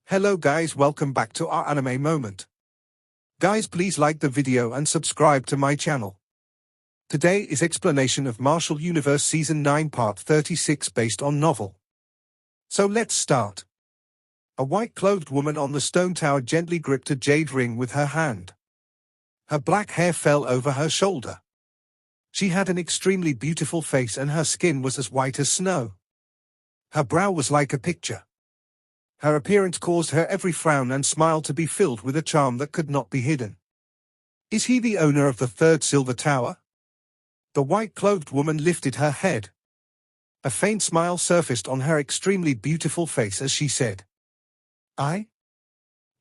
Hello guys, welcome back to our anime moment. Guys, please like the video and subscribe to my channel. Today is explanation of Martial Universe Season 9 Part 36 based on novel. So let's start. A white-clothed woman on the stone tower gently gripped a jade ring with her hand. Her black hair fell over her shoulder. She had an extremely beautiful face and her skin was as white as snow. Her brow was like a picture. Her appearance caused her every frown and smile to be filled with a charm that could not be hidden. Is he the owner of the third silver tower? The white-clothed woman lifted her head. A faint smile surfaced on her extremely beautiful face as she said, "I?"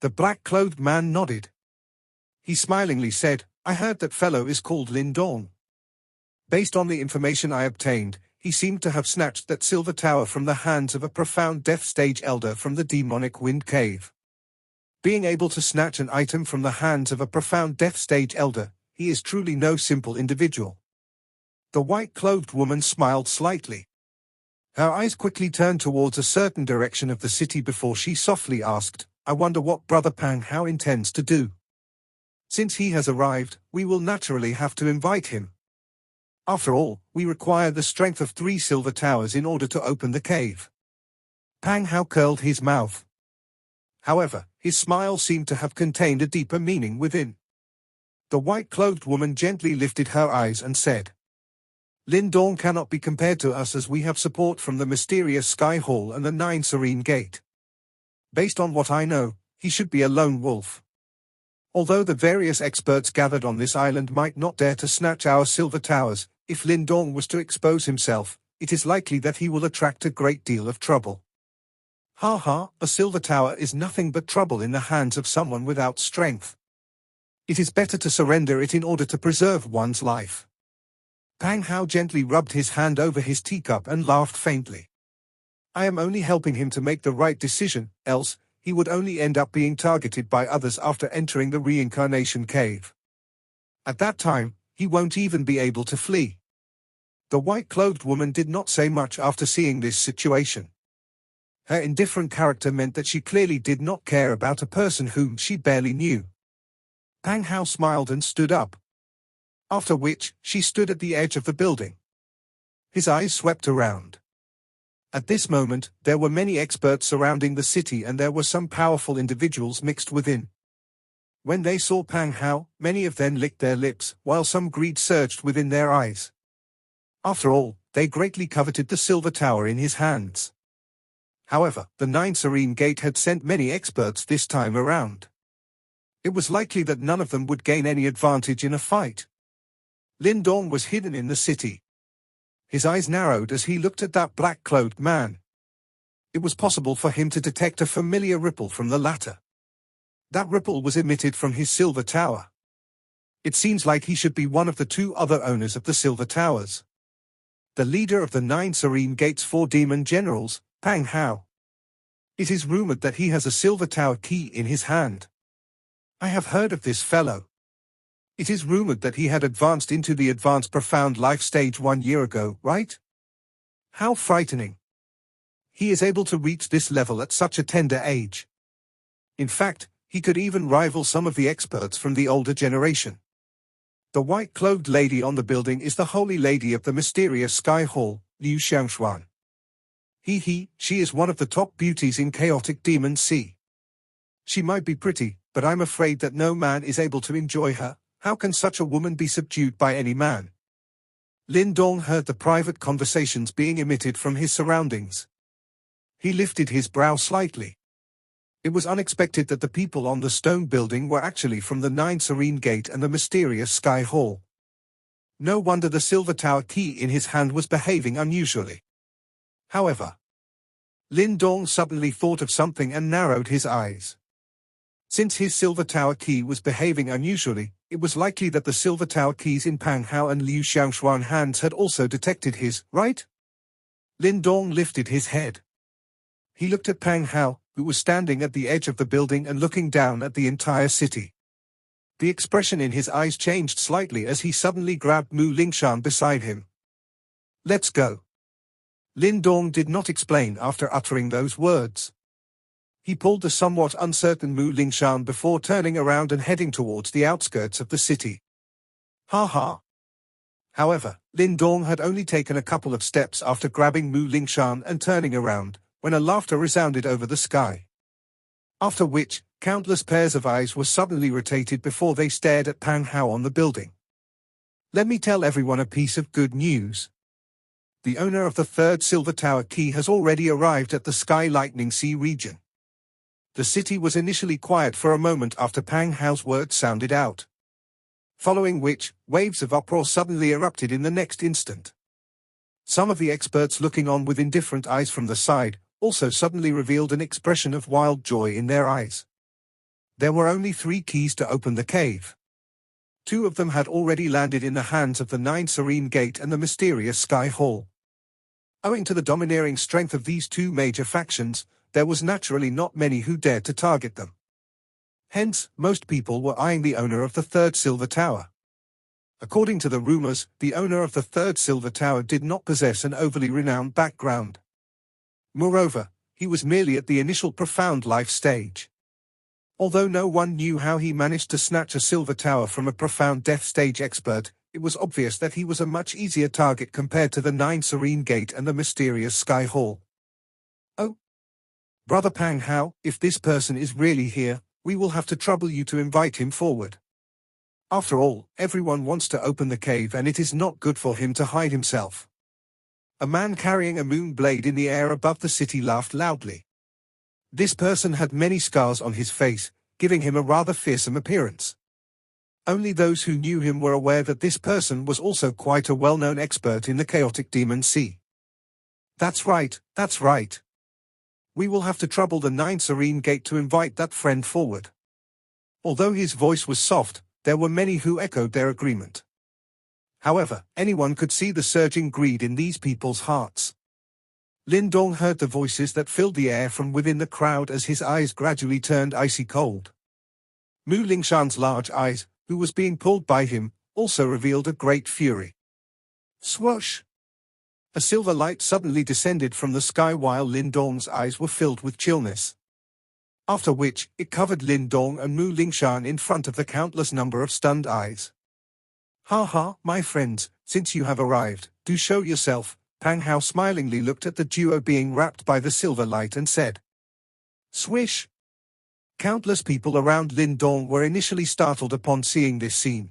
The black-clothed man nodded. He smilingly said, "I heard that fellow is called Lindong. Based on the information I obtained, he seemed to have snatched that silver tower from the hands of a profound death stage elder from the demonic wind cave. Being able to snatch an item from the hands of a profound death stage elder, he is truly no simple individual." The white-clothed woman smiled slightly. Her eyes quickly turned towards a certain direction of the city before she softly asked, "I wonder what Brother Pang Hao intends to do. Since he has arrived, we will naturally have to invite him. After all, we require the strength of 3 silver towers in order to open the cave." Pang Hao curled his mouth. However, his smile seemed to have contained a deeper meaning within. The white-clothed woman gently lifted her eyes and said, "Lindong cannot be compared to us as we have support from the mysterious Sky Hall and the 9 Serene Gate. Based on what I know, he should be a lone wolf. Although the various experts gathered on this island might not dare to snatch our silver towers, if Lindong was to expose himself, it is likely that he will attract a great deal of trouble." "Ha ha, a silver tower is nothing but trouble in the hands of someone without strength. It is better to surrender it in order to preserve one's life." Pang Hao gently rubbed his hand over his teacup and laughed faintly. "I am only helping him to make the right decision, else he would only end up being targeted by others after entering the reincarnation cave. At that time, he won't even be able to flee." The white-clothed woman did not say much after seeing this situation. Her indifferent character meant that she clearly did not care about a person whom she barely knew. Pang Hao smiled and stood up. After which, she stood at the edge of the building. His eyes swept around. At this moment, there were many experts surrounding the city and there were some powerful individuals mixed within. When they saw Pang Hao, many of them licked their lips, while some greed surged within their eyes. After all, they greatly coveted the silver tower in his hands. However, the 9 Serene Gate had sent many experts this time around. It was likely that none of them would gain any advantage in a fight. Lindong was hidden in the city. His eyes narrowed as he looked at that black-clothed man. It was possible for him to detect a familiar ripple from the latter. That ripple was emitted from his silver tower. It seems like he should be one of the 2 other owners of the silver towers. The leader of the 9 Serene Gate's 4 demon generals, Pang Hao. It is rumored that he has a silver tower key in his hand. I have heard of this fellow. It is rumored that he had advanced into the advanced profound life stage 1 year ago, right? How frightening. He is able to reach this level at such a tender age. In fact, he could even rival some of the experts from the older generation. The white-clothed lady on the building is the Holy Lady of the mysterious Sky Hall, Liu Xiangshuan. She is one of the top beauties in Chaotic Demon Sea. She might be pretty, but I'm afraid that no man is able to enjoy her. How can such a woman be subdued by any man? Lindong heard the private conversations being emitted from his surroundings. He lifted his brow slightly. It was unexpected that the people on the stone building were actually from the 9 Serene Gate and the mysterious Sky Hall. No wonder the silver tower key in his hand was behaving unusually. However, Lindong suddenly thought of something and narrowed his eyes. Since his silver tower key was behaving unusually, it was likely that the silver tower keys in Pang Hao and Liu Xiangshuan hands had also detected his, right? Lindong lifted his head. He looked at Pang Hao, who was standing at the edge of the building and looking down at the entire city. The expression in his eyes changed slightly as he suddenly grabbed Mu Lingshan beside him. "Let's go." Lindong did not explain after uttering those words. He pulled the somewhat uncertain Mu Lingshan before turning around and heading towards the outskirts of the city. Ha ha. However, Lin Dong had only taken a couple of steps after grabbing Mu Lingshan and turning around, when a laughter resounded over the sky. After which, countless pairs of eyes were suddenly rotated before they stared at Pang Hao on the building. Let me tell everyone a piece of good news. The owner of the third Silver Tower key has already arrived at the Sky Lightning Sea region. The city was initially quiet for a moment after Pang Hao's words sounded out. Following which, waves of uproar suddenly erupted in the next instant. Some of the experts looking on with indifferent eyes from the side, also suddenly revealed an expression of wild joy in their eyes. There were only 3 keys to open the cave. 2 of them had already landed in the hands of the 9 Serene Gate and the mysterious Sky Hall. Owing to the domineering strength of these 2 major factions, there was naturally not many who dared to target them. Hence, most people were eyeing the owner of the third Silver Tower. According to the rumors, the owner of the third Silver Tower did not possess an overly renowned background. Moreover, he was merely at the initial profound life stage. Although no one knew how he managed to snatch a Silver Tower from a profound death stage expert, it was obvious that he was a much easier target compared to the 9 Serene Gate and the mysterious Sky Hall. Oh, Brother Pang Hao, if this person is really here, we will have to trouble you to invite him forward. After all, everyone wants to open the cave and it is not good for him to hide himself. A man carrying a moon blade in the air above the city laughed loudly. This person had many scars on his face, giving him a rather fearsome appearance. Only those who knew him were aware that this person was also quite a well-known expert in the chaotic demon sea. That's right, that's right. We will have to trouble the 9 Serene Gate to invite that friend forward. Although his voice was soft, there were many who echoed their agreement. However, anyone could see the surging greed in these people's hearts. Lin Dong heard the voices that filled the air from within the crowd as his eyes gradually turned icy cold. Mu Lingshan's large eyes, who was being pulled by him, also revealed a great fury. Swoosh! A silver light suddenly descended from the sky while Lin Dong's eyes were filled with chillness. After which, it covered Lin Dong and Mu Lingshan in front of the countless number of stunned eyes. Ha ha, my friends, since you have arrived, do show yourself. Pang Hao smilingly looked at the duo being wrapped by the silver light and said. Swish! Countless people around Lin Dong were initially startled upon seeing this scene.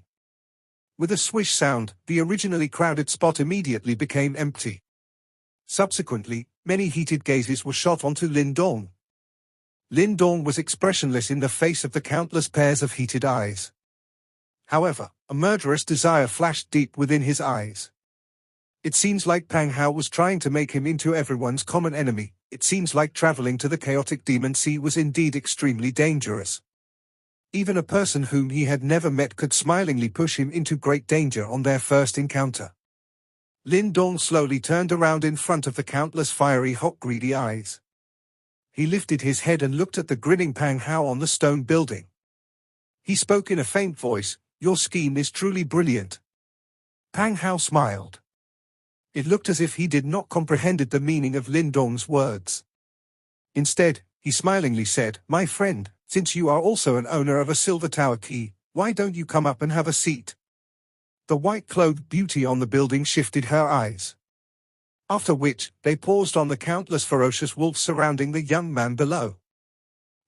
With a swish sound, the originally crowded spot immediately became empty. Subsequently, many heated gazes were shot onto Lin Dong. Lin Dong was expressionless in the face of the countless pairs of heated eyes. However, a murderous desire flashed deep within his eyes. It seems like Pang Hao was trying to make him into everyone's common enemy. It seems like traveling to the chaotic demon sea was indeed extremely dangerous. Even a person whom he had never met could smilingly push him into great danger on their first encounter. Lin Dong slowly turned around in front of the countless fiery hot greedy eyes. He lifted his head and looked at the grinning Pang Hao on the stone building. He spoke in a faint voice, "Your scheme is truly brilliant." Pang Hao smiled. It looked as if he did not comprehend the meaning of Lin Dong's words. Instead, he smilingly said, "My friend, since you are also an owner of a Silver Tower key, why don't you come up and have a seat?" The white-clothed beauty on the building shifted her eyes. After which, they paused on the countless ferocious wolves surrounding the young man below.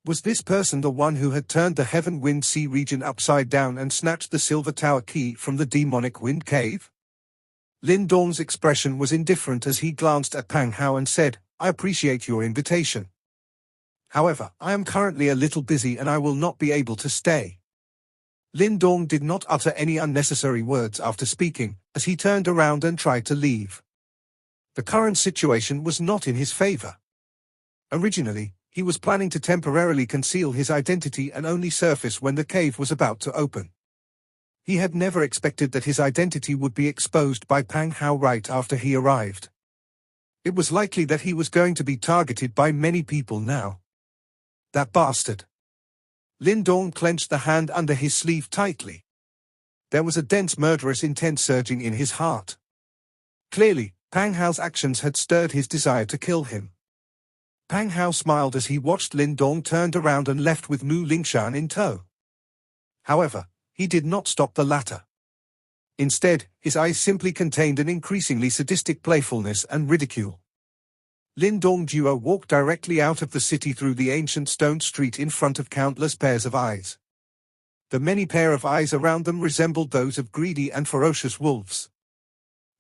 Was this person the one who had turned the Heaven Wind Sea region upside down and snatched the Silver Tower key from the demonic wind cave? Lin Dong's expression was indifferent as he glanced at Pang Hao and said, "I appreciate your invitation. However, I am currently a little busy and I will not be able to stay." Lin Dong did not utter any unnecessary words after speaking, as he turned around and tried to leave. The current situation was not in his favor. Originally, he was planning to temporarily conceal his identity and only surface when the cave was about to open. He had never expected that his identity would be exposed by Pang Hao right after he arrived. It was likely that he was going to be targeted by many people now. That bastard. Lin Dong clenched the hand under his sleeve tightly. There was a dense murderous intent surging in his heart. Clearly, Pang Hao's actions had stirred his desire to kill him. Pang Hao smiled as he watched Lin Dong turned around and left with Mu Lingshan in tow. However, he did not stop the latter. Instead, his eyes simply contained an increasingly sadistic playfulness and ridicule. Lin Dong duo walked directly out of the city through the ancient stone street in front of countless pairs of eyes. The many pair of eyes around them resembled those of greedy and ferocious wolves.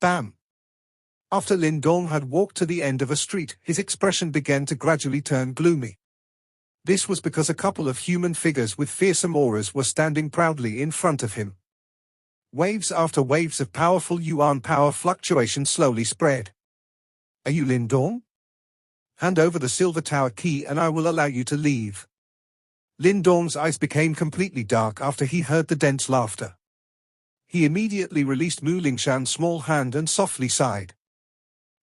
Bam! After Lin Dong had walked to the end of a street, his expression began to gradually turn gloomy. This was because a couple of human figures with fearsome auras were standing proudly in front of him. Waves after waves of powerful yuan power fluctuation slowly spread. Are you Lin Dong? Hand over the silver tower key and I will allow you to leave. Lin Dong's eyes became completely dark after he heard the dense laughter. He immediately released Mu Lingshan's small hand and softly sighed.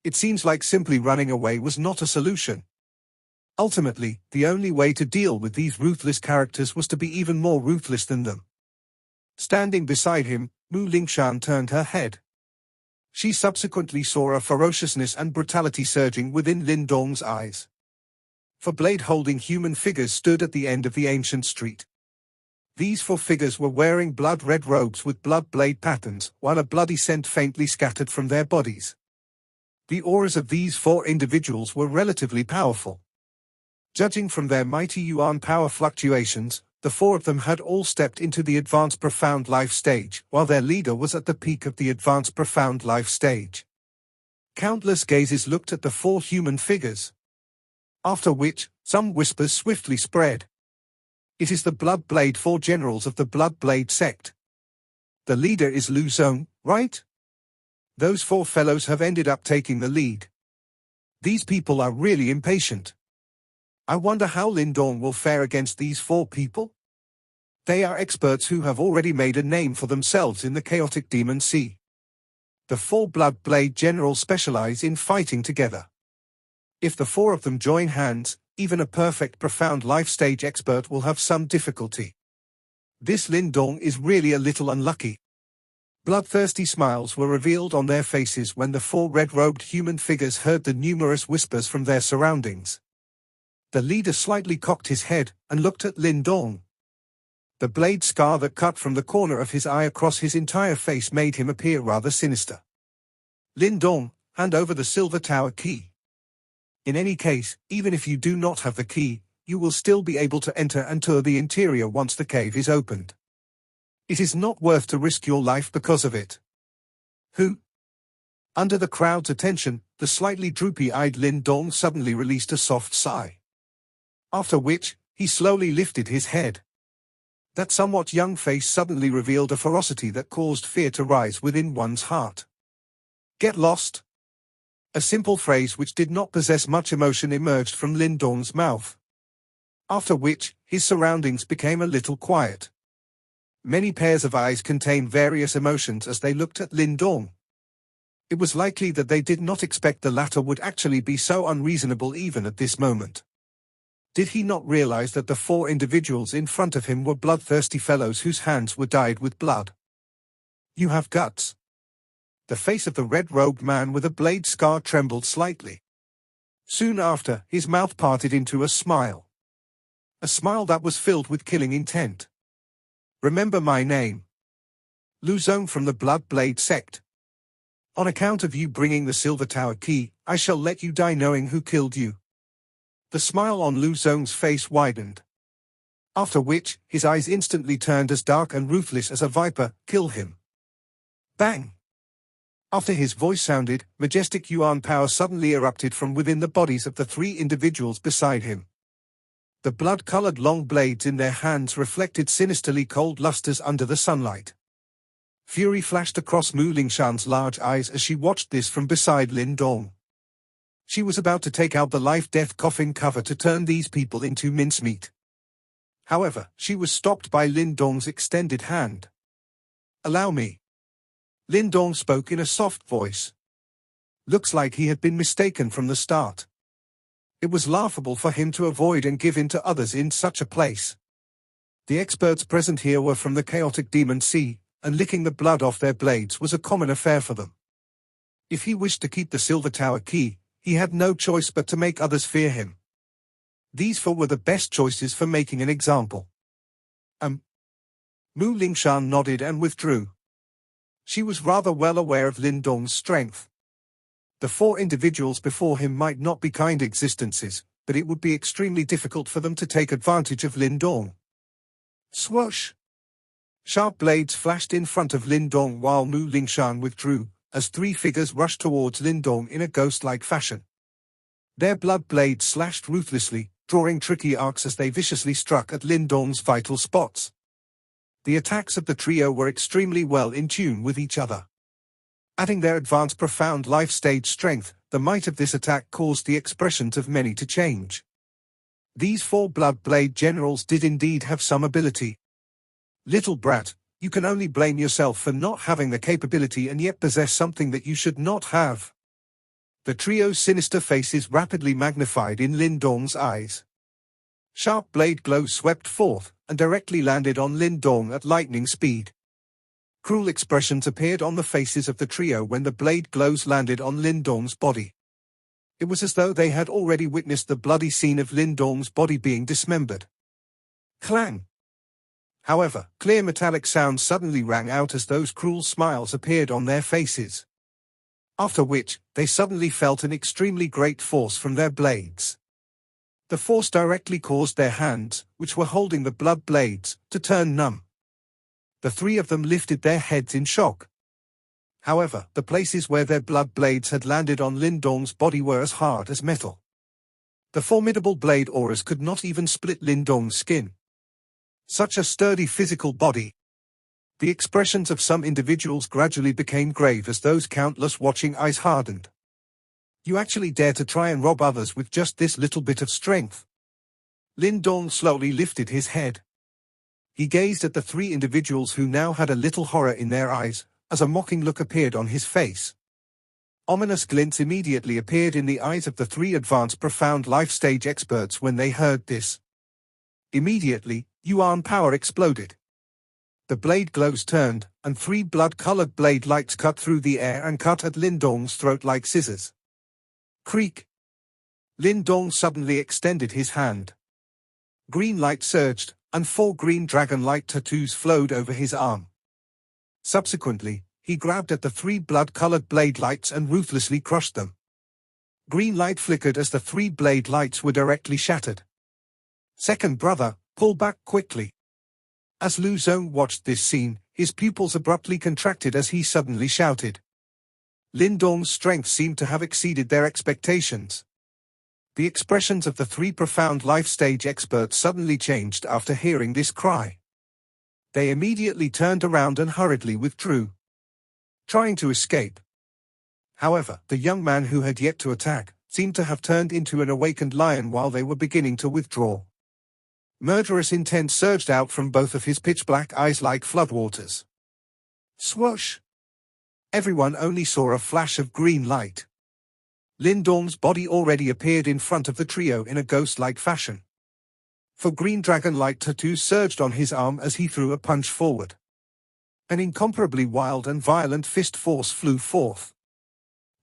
It seems like simply running away was not a solution. Ultimately, the only way to deal with these ruthless characters was to be even more ruthless than them. Standing beside him, Mu Lingshan turned her head. She subsequently saw a ferociousness and brutality surging within Lin Dong's eyes. 4 blade-holding human figures stood at the end of the ancient street. These 4 figures were wearing blood-red robes with blood blade patterns, while a bloody scent faintly scattered from their bodies. The auras of these 4 individuals were relatively powerful. Judging from their mighty yuan power fluctuations, the 4 of them had all stepped into the advanced profound life stage, while their leader was at the peak of the advanced profound life stage. Countless gazes looked at the 4 human figures. After which, some whispers swiftly spread. It is the Blood Blade 4 generals of the Blood Blade sect. The leader is Lu Zong, right? Those 4 fellows have ended up taking the lead. These people are really impatient. I wonder how Lin Dong will fare against these 4 people? They are experts who have already made a name for themselves in the chaotic demon sea. The 4 Blood Blade generals specialize in fighting together. If the 4 of them join hands, even a perfect profound life stage expert will have some difficulty. This Lin Dong is really a little unlucky. Bloodthirsty smiles were revealed on their faces when the 4 red-robed human figures heard the numerous whispers from their surroundings. The leader slightly cocked his head and looked at Lin Dong. The blade scar that cut from the corner of his eye across his entire face made him appear rather sinister. Lin Dong, hand over the silver tower key. In any case, even if you do not have the key, you will still be able to enter and tour the interior once the cave is opened. It is not worth to risk your life because of it. Who? Under the crowd's attention, the slightly droopy-eyed Lin Dong suddenly released a soft sigh. After which, he slowly lifted his head. That somewhat young face suddenly revealed a ferocity that caused fear to rise within one's heart. Get lost. A simple phrase which did not possess much emotion emerged from Lin Dong's mouth. After which, his surroundings became a little quiet. Many pairs of eyes contained various emotions as they looked at Lin Dong. It was likely that they did not expect the latter would actually be so unreasonable even at this moment. Did he not realize that the 4 individuals in front of him were bloodthirsty fellows whose hands were dyed with blood? You have guts. The face of the red-robed man with a blade scar trembled slightly. Soon after, his mouth parted into a smile. A smile that was filled with killing intent. Remember my name. Lu Zong from the Blood Blade sect. On account of you bringing the Silver Tower key, I shall let you die knowing who killed you. The smile on Lu Zong's face widened. After which, his eyes instantly turned as dark and ruthless as a viper. Kill him. Bang! After his voice sounded, majestic yuan power suddenly erupted from within the bodies of the 3 individuals beside him. The blood-colored long blades in their hands reflected sinisterly cold lusters under the sunlight. Fury flashed across Mu Lingshan's large eyes as she watched this from beside Lin Dong. She was about to take out the life-death coffin cover to turn these people into mincemeat. However, she was stopped by Lin Dong's extended hand. Allow me. Lin Dong spoke in a soft voice. Looks like he had been mistaken from the start. It was laughable for him to avoid and give in to others in such a place. The experts present here were from the chaotic demon sea, and licking the blood off their blades was a common affair for them. If he wished to keep the Silver Tower key, he had no choice but to make others fear him. These four were the best choices for making an example. Mu Lingshan nodded and withdrew. She was rather well aware of Lin Dong's strength. The four individuals before him might not be kind existences, but it would be extremely difficult for them to take advantage of Lin Dong. Swoosh! Sharp blades flashed in front of Lin Dong while Mu Lingshan withdrew, as three figures rushed towards Lin Dong in a ghost-like fashion. Their blood blades slashed ruthlessly, drawing tricky arcs as they viciously struck at Lin Dong's vital spots. The attacks of the trio were extremely well in tune with each other. Adding their advanced profound life stage strength, the might of this attack caused the expressions of many to change. These four blood blade generals did indeed have some ability. Little brat, you can only blame yourself for not having the capability and yet possess something that you should not have. The trio's sinister faces rapidly magnified in Lin Dong's eyes. Sharp blade glows swept forth, and directly landed on Lin Dong at lightning speed. Cruel expressions appeared on the faces of the trio when the blade glows landed on Lin Dong's body. It was as though they had already witnessed the bloody scene of Lin Dong's body being dismembered. Clang! However, clear metallic sounds suddenly rang out as those cruel smiles appeared on their faces. After which, they suddenly felt an extremely great force from their blades. The force directly caused their hands, which were holding the blood blades, to turn numb. The three of them lifted their heads in shock. However, the places where their blood blades had landed on Lin Dong's body were as hard as metal. The formidable blade auras could not even split Lin Dong's skin. Such a sturdy physical body. The expressions of some individuals gradually became grave as those countless watching eyes hardened. You actually dare to try and rob others with just this little bit of strength? Lin Dong slowly lifted his head. He gazed at the three individuals who now had a little horror in their eyes, as a mocking look appeared on his face. Ominous glints immediately appeared in the eyes of the three advanced profound life stage experts when they heard this. Immediately, Yuan power exploded. The blade glows turned, and three blood-colored blade lights cut through the air and cut at Lin Dong's throat like scissors. Creak! Lin Dong suddenly extended his hand. Green light surged, and four green dragon light tattoos flowed over his arm. Subsequently, he grabbed at the three blood-colored blade lights and ruthlessly crushed them. Green light flickered as the three blade lights were directly shattered. Second brother, pull back quickly. As Lu Zong watched this scene, his pupils abruptly contracted as he suddenly shouted. Lin Dong's strength seemed to have exceeded their expectations. The expressions of the three profound life stage experts suddenly changed after hearing this cry. They immediately turned around and hurriedly withdrew, trying to escape. However, the young man who had yet to attack seemed to have turned into an awakened lion while they were beginning to withdraw. Murderous intent surged out from both of his pitch-black eyes like floodwaters. Swoosh! Everyone only saw a flash of green light. Lin Dong's body already appeared in front of the trio in a ghost-like fashion. For green dragon light tattoos surged on his arm as he threw a punch forward. An incomparably wild and violent fist force flew forth.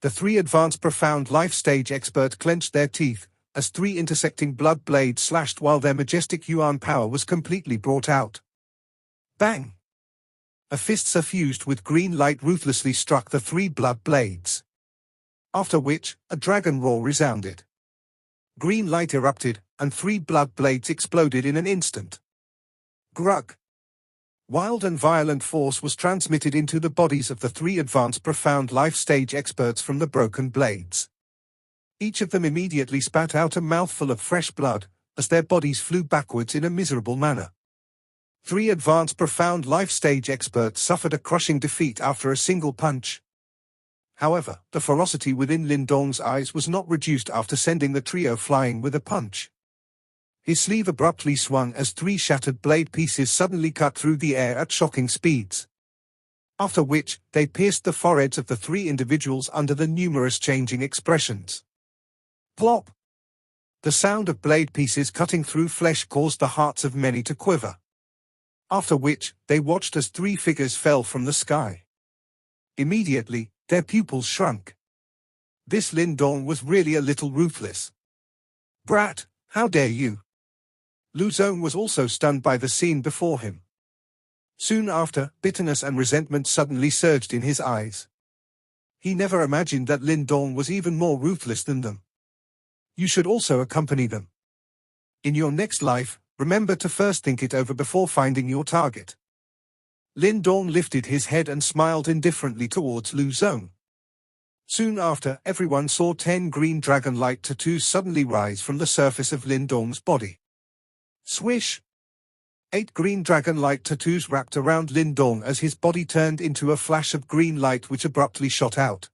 The three advanced profound life stage experts clenched their teeth, as three intersecting blood blades slashed while their majestic Yuan power was completely brought out. Bang! A fist suffused with green light ruthlessly struck the three blood blades. After which, a dragon roar resounded. Green light erupted, and three blood blades exploded in an instant. Grug! Wild and violent force was transmitted into the bodies of the three advanced profound life stage experts from the broken blades. Each of them immediately spat out a mouthful of fresh blood, as their bodies flew backwards in a miserable manner. Three advanced profound life stage experts suffered a crushing defeat after a single punch. However, the ferocity within Lin Dong's eyes was not reduced after sending the trio flying with a punch. His sleeve abruptly swung as three shattered blade pieces suddenly cut through the air at shocking speeds. After which, they pierced the foreheads of the three individuals under the numerous changing expressions. Plop! The sound of blade pieces cutting through flesh caused the hearts of many to quiver. After which, they watched as three figures fell from the sky. Immediately, their pupils shrunk. This Lin Dong was really a little ruthless. Brat, How dare you? Lu Zong was also stunned by the scene before him. Soon after, bitterness and resentment suddenly surged in his eyes. He never imagined that Lin Dong was even more ruthless than them. You should also accompany them. In your next life, remember to first think it over before finding your target. Lin Dong lifted his head and smiled indifferently towards Lu Zong. Soon after, everyone saw 10 green dragon light tattoos suddenly rise from the surface of Lin Dong's body. Swish! 8 green dragon light tattoos wrapped around Lin Dong as his body turned into a flash of green light which abruptly shot out.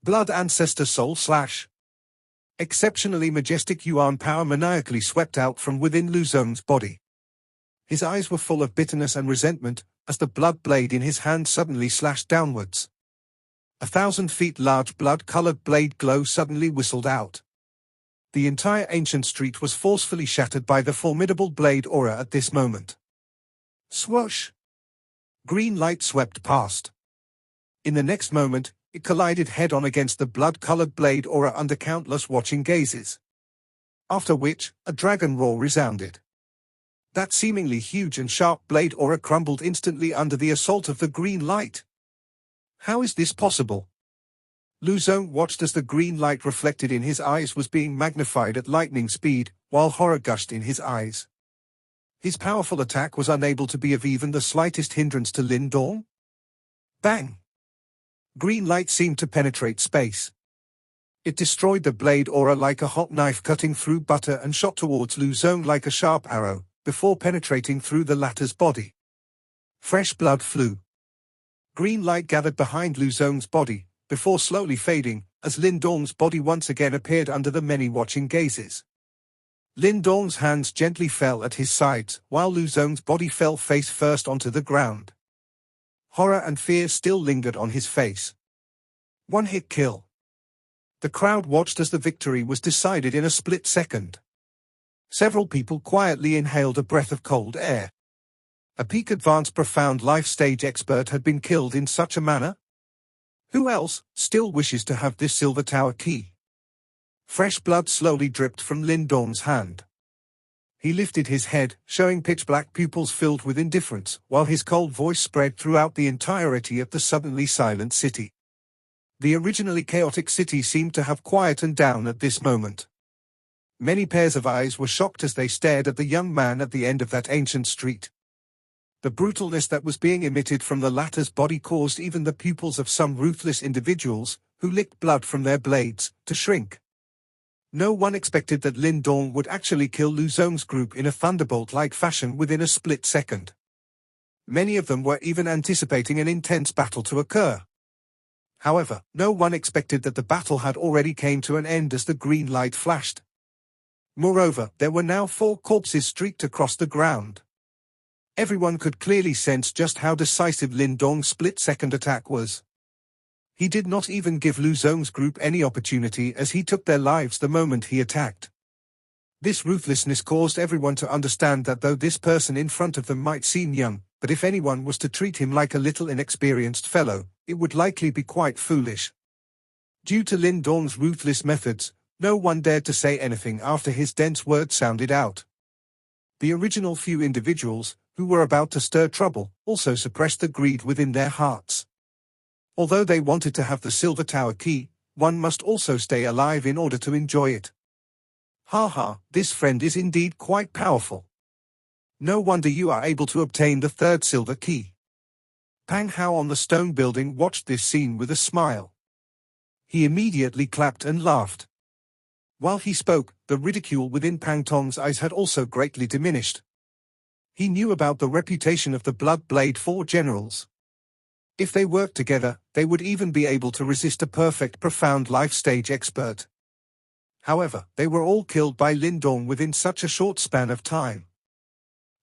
Blood Ancestor Soul Slash. Exceptionally majestic Yuan power maniacally swept out from within Lu Zong's body. His eyes were full of bitterness and resentment, as the blood blade in his hand suddenly slashed downwards. 1,000 feet large blood-colored blade glow suddenly whistled out. The entire ancient street was forcefully shattered by the formidable blade aura at this moment. Swoosh! Green light swept past. In the next moment, it collided head-on against the blood-colored blade aura under countless watching gazes. After which, a dragon roar resounded. That seemingly huge and sharp blade aura crumbled instantly under the assault of the green light. How is this possible? Lu Zong watched as the green light reflected in his eyes was being magnified at lightning speed, while horror gushed in his eyes. His powerful attack was unable to be of even the slightest hindrance to Lin Dong. Bang! Green light seemed to penetrate space. It destroyed the blade aura like a hot knife cutting through butter and shot towards Lu Zong like a sharp arrow, before penetrating through the latter's body. Fresh blood flew. Green light gathered behind Lu Zong's body, before slowly fading, as Lin Dong's body once again appeared under the many watching gazes. Lin Dong's hands gently fell at his sides, while Lu Zong's body fell face first onto the ground. Horror and fear still lingered on his face. One-hit kill. The crowd watched as the victory was decided in a split second. Several people quietly inhaled a breath of cold air. A peak advanced profound life stage expert had been killed in such a manner? Who else still wishes to have this silver tower key? Fresh blood slowly dripped from Lin Dong's hand. He lifted his head, showing pitch-black pupils filled with indifference, while his cold voice spread throughout the entirety of the suddenly silent city. The originally chaotic city seemed to have quietened down at this moment. Many pairs of eyes were shocked as they stared at the young man at the end of that ancient street. The brutalness that was being emitted from the latter's body caused even the pupils of some ruthless individuals, who licked blood from their blades, to shrink. No one expected that Lin Dong would actually kill Lu Zong's group in a thunderbolt-like fashion within a split second. Many of them were even anticipating an intense battle to occur. However, no one expected that the battle had already came to an end as the green light flashed. Moreover, there were now 4 corpses streaked across the ground. Everyone could clearly sense just how decisive Lin Dong's split-second attack was. He did not even give Lu Zong's group any opportunity as he took their lives the moment he attacked. This ruthlessness caused everyone to understand that though this person in front of them might seem young, but if anyone was to treat him like a little inexperienced fellow, it would likely be quite foolish. Due to Lin Dong's ruthless methods, no one dared to say anything after his dense words sounded out. The original few individuals, who were about to stir trouble, also suppressed the greed within their hearts. Although they wanted to have the Silver Tower key, one must also stay alive in order to enjoy it. Ha, this friend is indeed quite powerful. No wonder you are able to obtain the 3rd silver key. Pang Hao on the stone building watched this scene with a smile. He immediately clapped and laughed. While he spoke, the ridicule within Pang Tong's eyes had also greatly diminished. He knew about the reputation of the Blood Blade 4 generals. If they worked together, they would even be able to resist a perfect profound life stage expert. However, they were all killed by Lin Dong within such a short span of time.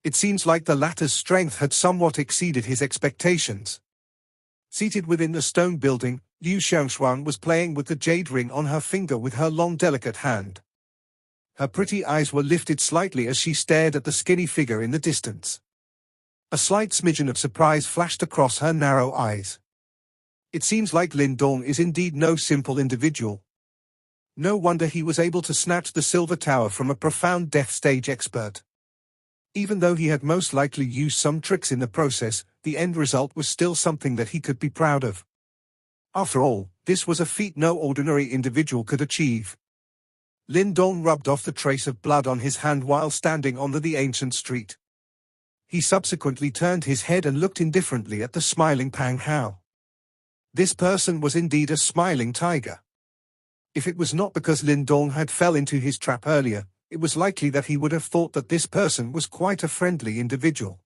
It seems like the latter's strength had somewhat exceeded his expectations. Seated within the stone building, Liu Xiangshuan was playing with the jade ring on her finger with her long delicate hand. Her pretty eyes were lifted slightly as she stared at the skinny figure in the distance. A slight smidgen of surprise flashed across her narrow eyes. It seems like Lin Dong is indeed no simple individual. No wonder he was able to snatch the Silver Tower from a profound death stage expert. Even though he had most likely used some tricks in the process, the end result was still something that he could be proud of. After all, this was a feat no ordinary individual could achieve. Lin Dong rubbed off the trace of blood on his hand while standing on the ancient street. He subsequently turned his head and looked indifferently at the smiling Pang Hao. This person was indeed a smiling tiger. If it was not because Lin Dong had fell into his trap earlier, it was likely that he would have thought that this person was quite a friendly individual.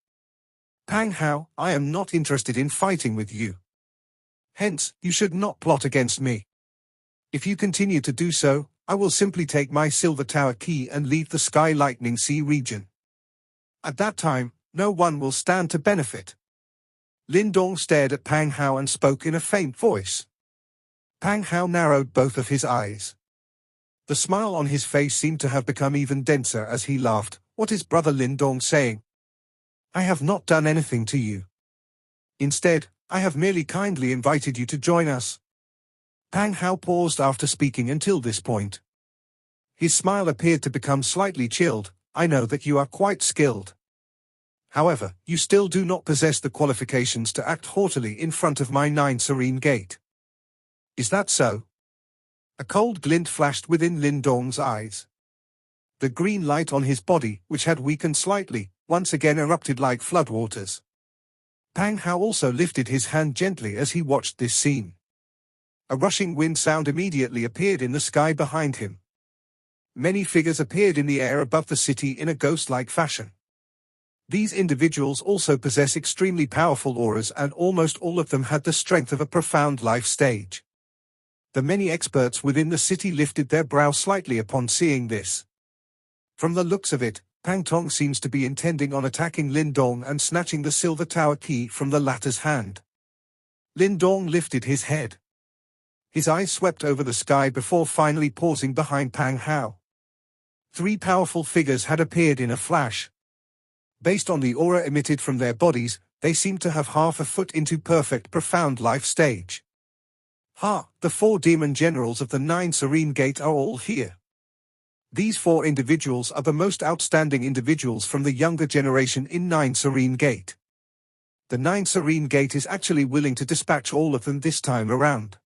Pang Hao, I am not interested in fighting with you. Hence, you should not plot against me. If you continue to do so, I will simply take my Silver Tower key and leave the Sky Lightning Sea region. At that time, no one will stand to benefit. Lin Dong stared at Pang Hao and spoke in a faint voice. Pang Hao narrowed both of his eyes. The smile on his face seemed to have become even denser as he laughed. What is Brother Lin Dong saying? I have not done anything to you. Instead, I have merely kindly invited you to join us. Pang Hao paused after speaking until this point. His smile appeared to become slightly chilled. I know that you are quite skilled. However, you still do not possess the qualifications to act haughtily in front of my 9 serene gate. Is that so? A cold glint flashed within Lin Dong's eyes. The green light on his body, which had weakened slightly, once again erupted like floodwaters. Pang Hao also lifted his hand gently as he watched this scene. A rushing wind sound immediately appeared in the sky behind him. Many figures appeared in the air above the city in a ghost-like fashion. These individuals also possess extremely powerful auras, and almost all of them had the strength of a profound life stage. The many experts within the city lifted their brow slightly upon seeing this. From the looks of it, Pang Tong seems to be intending on attacking Lin Dong and snatching the Silver Tower key from the latter's hand. Lin Dong lifted his head. His eyes swept over the sky before finally pausing behind Pang Hao. 3 powerful figures had appeared in a flash. Based on the aura emitted from their bodies, they seemed to have half a foot into perfect profound life stage. Ha! The 4 demon generals of the 9 Serene Gate are all here. These 4 individuals are the most outstanding individuals from the younger generation in 9 Serene Gate. The 9 Serene Gate is actually willing to dispatch all of them this time around.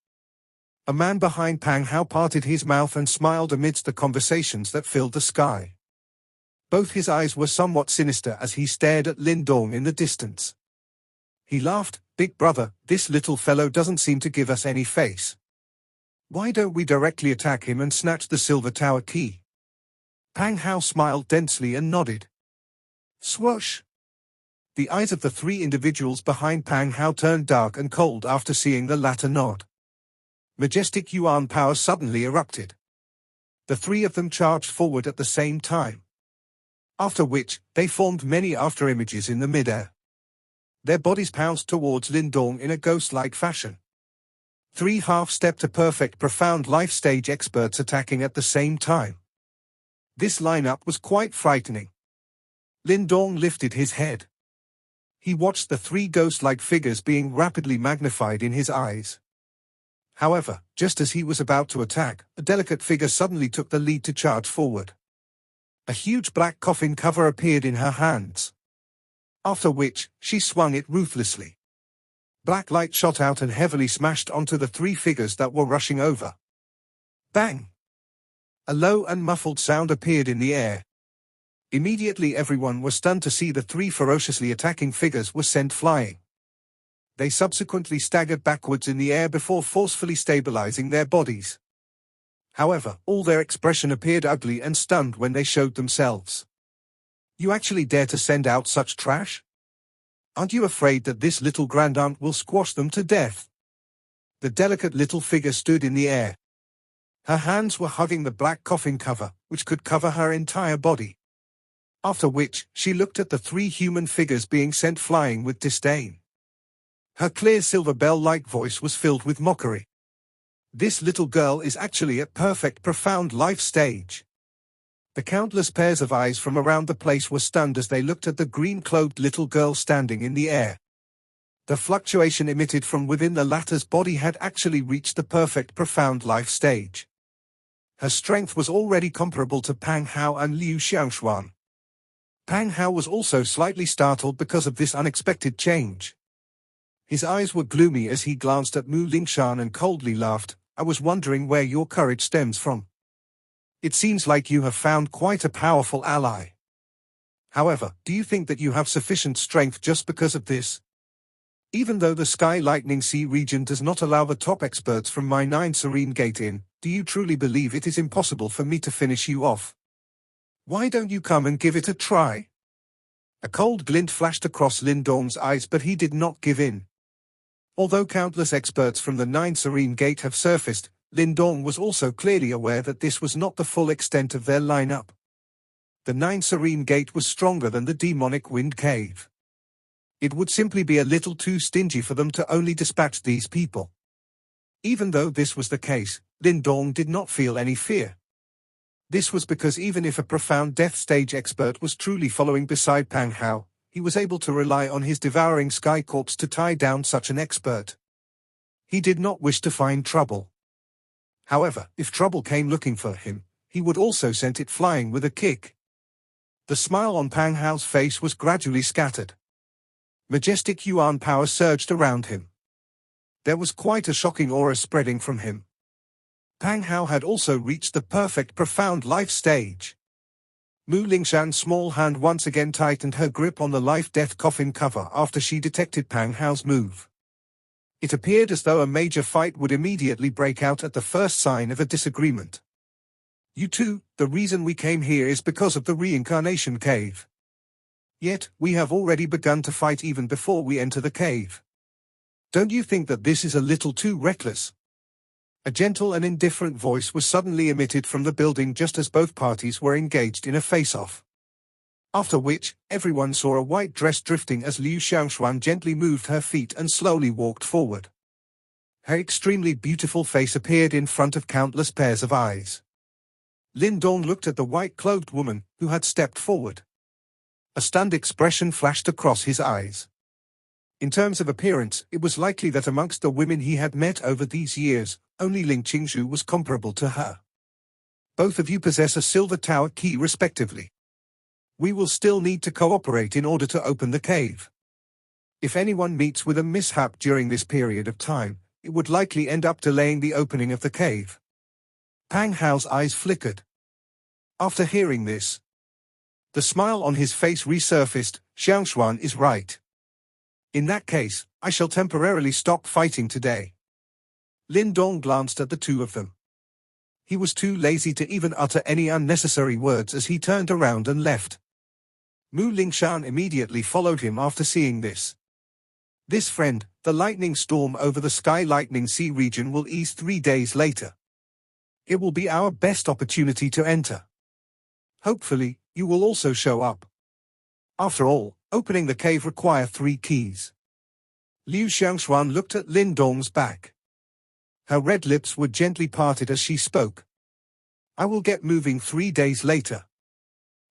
A man behind Pang Hao parted his mouth and smiled amidst the conversations that filled the sky. Both his eyes were somewhat sinister as he stared at Lin Dong in the distance. He laughed. Big brother, this little fellow doesn't seem to give us any face. Why don't we directly attack him and snatch the Silver Tower key? Pang Hao smiled densely and nodded. Swoosh! The eyes of the 3 individuals behind Pang Hao turned dark and cold after seeing the latter nod. Majestic Yuan power suddenly erupted. The 3 of them charged forward at the same time. After which, they formed many afterimages in the midair. Their bodies pounced towards Lin Dong in a ghost-like fashion. 3 half-step to perfect profound life stage experts attacking at the same time. This lineup was quite frightening. Lin Dong lifted his head. He watched the 3 ghost-like figures being rapidly magnified in his eyes. However, just as he was about to attack, a delicate figure suddenly took the lead to charge forward. A huge black coffin cover appeared in her hands. After which, she swung it ruthlessly. Black light shot out and heavily smashed onto the 3 figures that were rushing over. Bang! A low and muffled sound appeared in the air. Immediately everyone was stunned to see the 3 ferociously attacking figures were sent flying. They subsequently staggered backwards in the air before forcefully stabilizing their bodies. However, all their expression appeared ugly and stunned when they showed themselves. You actually dare to send out such trash? Aren't you afraid that this little grandaunt will squash them to death? The delicate little figure stood in the air. Her hands were hugging the black coffin cover, which could cover her entire body. After which, she looked at the 3 human figures being sent flying with disdain. Her clear silver bell-like voice was filled with mockery. This little girl is actually at perfect profound life stage. The countless pairs of eyes from around the place were stunned as they looked at the green-clothed little girl standing in the air. The fluctuation emitted from within the latter's body had actually reached the perfect profound life stage. Her strength was already comparable to Pang Hao and Liu Xiaoxuan. Pang Hao was also slightly startled because of this unexpected change. His eyes were gloomy as he glanced at Mu Lingshan and coldly laughed. "I was wondering where your courage stems from. It seems like you have found quite a powerful ally. However, do you think that you have sufficient strength just because of this? Even though the Sky Lightning Sea region does not allow the top experts from my 9 Serene Gate in, do you truly believe it is impossible for me to finish you off? Why don't you come and give it a try?" A cold glint flashed across Lin Dong's eyes, but he did not give in. Although countless experts from the 9 Serene Gate have surfaced, Lin Dong was also clearly aware that this was not the full extent of their lineup. The 9 Serene Gate was stronger than the demonic Wind Cave. It would simply be a little too stingy for them to only dispatch these people. Even though this was the case, Lin Dong did not feel any fear. This was because even if a profound death stage expert was truly following beside Pang Hao, he was able to rely on his devouring sky corpse to tie down such an expert. He did not wish to find trouble. However, if trouble came looking for him, he would also send it flying with a kick. The smile on Pang Hao's face was gradually scattered. Majestic Yuan power surged around him. There was quite a shocking aura spreading from him. Pang Hao had also reached the perfect profound life stage. Mu Lingshan's small hand once again tightened her grip on the life-death coffin cover after she detected Pang Hao's move. It appeared as though a major fight would immediately break out at the first sign of a disagreement. "You two, the reason we came here is because of the reincarnation cave. Yet, we have already begun to fight even before we enter the cave. Don't you think that this is a little too reckless?" A gentle and indifferent voice was suddenly emitted from the building just as both parties were engaged in a face-off. After which, everyone saw a white dress drifting as Liu Xiaoxuan gently moved her feet and slowly walked forward. Her extremely beautiful face appeared in front of countless pairs of eyes. Lin Dong looked at the white-clothed woman, who had stepped forward. A stunned expression flashed across his eyes. In terms of appearance, it was likely that amongst the women he had met over these years, only Ling Qingzhu was comparable to her. "Both of you possess a silver tower key respectively. We will still need to cooperate in order to open the cave. If anyone meets with a mishap during this period of time, it would likely end up delaying the opening of the cave." Pang Hao's eyes flickered. After hearing this, the smile on his face resurfaced. "Xiaoxuan is right. In that case, I shall temporarily stop fighting today." Lin Dong glanced at the two of them. He was too lazy to even utter any unnecessary words as he turned around and left. Mu Lingshan immediately followed him after seeing this. "This friend, the lightning storm over the Sky Lightning Sea region will ease 3 days later. It will be our best opportunity to enter. Hopefully, you will also show up. After all, opening the cave requires 3 keys." Liu Xiaoxuan looked at Lin Dong's back. Her red lips were gently parted as she spoke. "I will get moving 3 days later."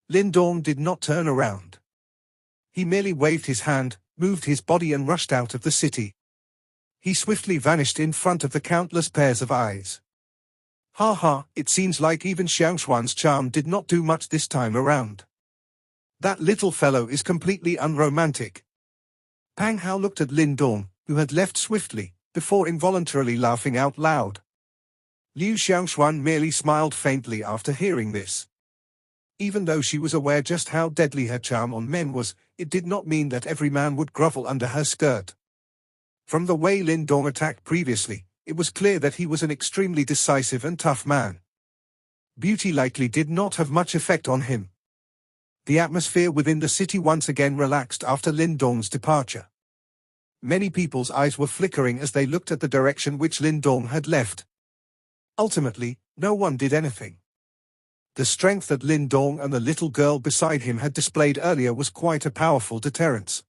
Lin Dong did not turn around. He merely waved his hand, moved his body and rushed out of the city. He swiftly vanished in front of the countless pairs of eyes. Ha ha, it seems like even Xiaoxuan's charm did not do much this time around. That little fellow is completely unromantic. Pang Hao looked at Lin Dong, who had left swiftly, before involuntarily laughing out loud. Liu Xiaoxuan merely smiled faintly after hearing this. Even though she was aware just how deadly her charm on men was, it did not mean that every man would grovel under her skirt. From the way Lin Dong attacked previously, it was clear that he was an extremely decisive and tough man. Beauty likely did not have much effect on him. The atmosphere within the city once again relaxed after Lin Dong's departure. Many people's eyes were flickering as they looked at the direction which Lin Dong had left. Ultimately, no one did anything. The strength that Lin Dong and the little girl beside him had displayed earlier was quite a powerful deterrence.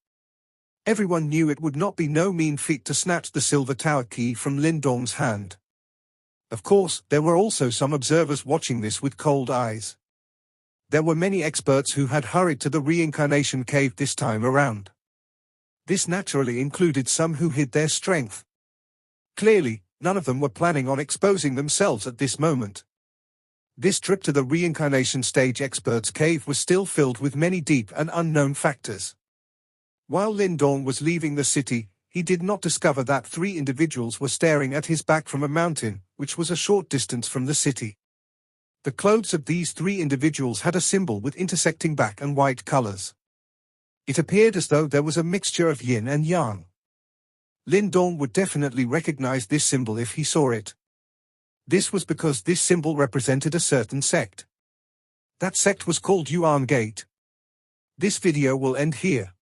Everyone knew it would not be no mean feat to snatch the silver tower key from Lin Dong's hand. Of course, there were also some observers watching this with cold eyes. There were many experts who had hurried to the reincarnation cave this time around. This naturally included some who hid their strength. Clearly, none of them were planning on exposing themselves at this moment. This trip to the reincarnation stage expert's cave was still filled with many deep and unknown factors. While Lin Dong was leaving the city, he did not discover that 3 individuals were staring at his back from a mountain, which was a short distance from the city. The clothes of these 3 individuals had a symbol with intersecting black and white colors. It appeared as though there was a mixture of yin and yang. Lin Dong would definitely recognize this symbol if he saw it. This was because this symbol represented a certain sect. That sect was called Yuan Gate. This video will end here.